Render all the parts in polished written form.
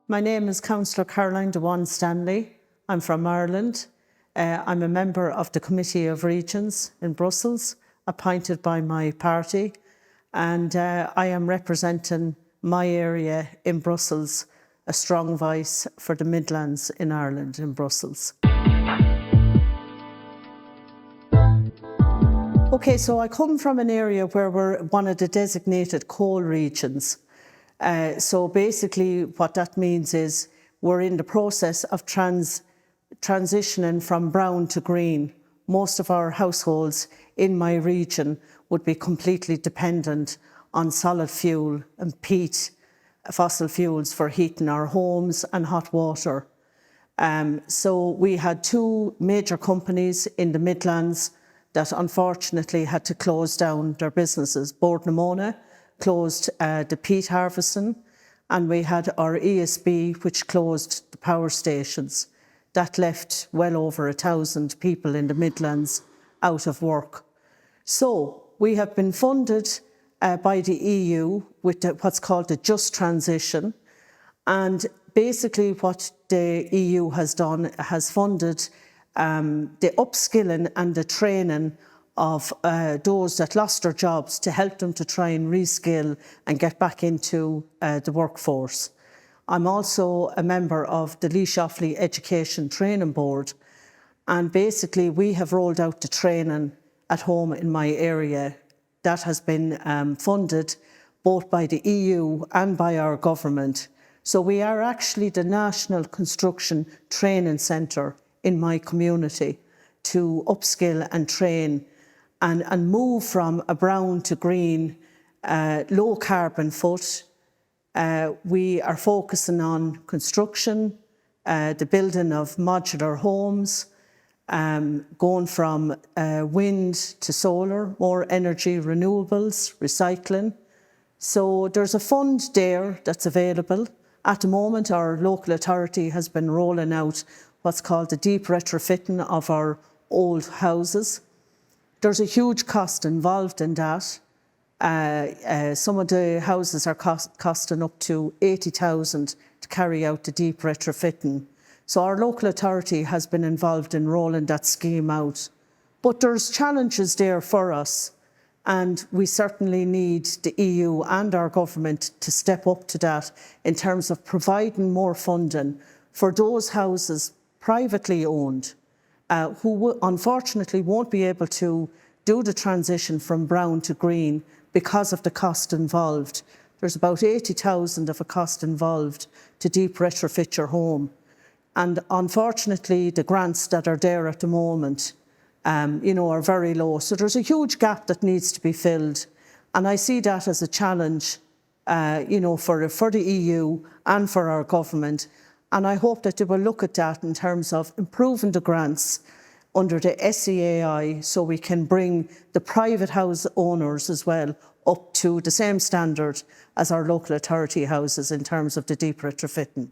My name is Councillor Caroline Dwane Stanley. I'm from Ireland. I'm a member of the Committee of Regions in Brussels, appointed by my party, and I am representing my area in Brussels, a strong voice for the Midlands in Ireland in Brussels. Okay, so I come from an area where we're one of the designated coal regions. So basically what that means is we're in the process of transitioning from brown to green. Most of our households in my region would be completely dependent on solid fuel and peat, fossil fuels for heating our homes and hot water. So we had two major companies in the Midlands that unfortunately had to close down their businesses. Bord na Móna closed the peat harvesting, and we had our ESB, which closed the power stations. That left well over 1,000 people in the Midlands out of work. So we have been funded by the EU with what's called the Just Transition, and basically what the EU has done has funded the upskilling and the training of those that lost their jobs to help them to try and reskill and get back into the workforce. I'm also a member of the Laois Education Training Board, and basically we have rolled out the training at home in my area. That has been funded both by the EU and by our government. So we are actually the National Construction Training Centre in my community to upskill and train and move from a brown to green, low carbon foot. We are focusing on construction, the building of modular homes, going from wind to solar, more energy renewables, recycling. So there's a fund there that's available. At the moment, our local authority has been rolling out what's called the deep retrofitting of our old houses. There's a huge cost involved in that. Some of the houses are costing up to 80,000 to carry out the deep retrofitting. So our local authority has been involved in rolling that scheme out. But there's challenges there for us, and we certainly need the EU and our government to step up to that in terms of providing more funding for those houses privately owned, who unfortunately won't be able to do the transition from brown to green because of the cost involved. There's about 80,000 of a cost involved to deep retrofit your home. And unfortunately, the grants that are there at the moment, are very low. So there's a huge gap that needs to be filled. And I see that as a challenge, for the EU and for our government. And I hope that they will look at that in terms of improving the grants under the SEAI so we can bring the private house owners as well up to the same standard as our local authority houses in terms of the deep retrofitting.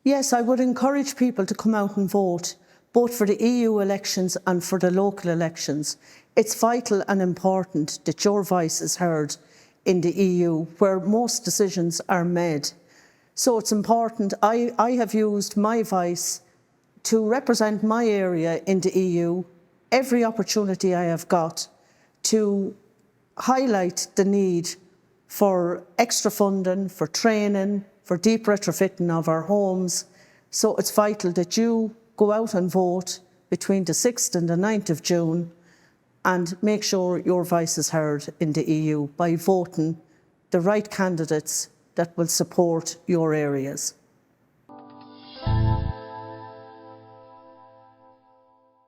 Yes, I would encourage people to come out and vote, both for the EU elections and for the local elections. It's vital and important that your voice is heard in the EU, where most decisions are made. So it's important. I have used my voice to represent my area in the EU, every opportunity I have got to highlight the need for extra funding, for training, for deep retrofitting of our homes. So it's vital that you go out and vote between the 6th and the 9th of June and make sure your voice is heard in the EU by voting the right candidates that will support your areas.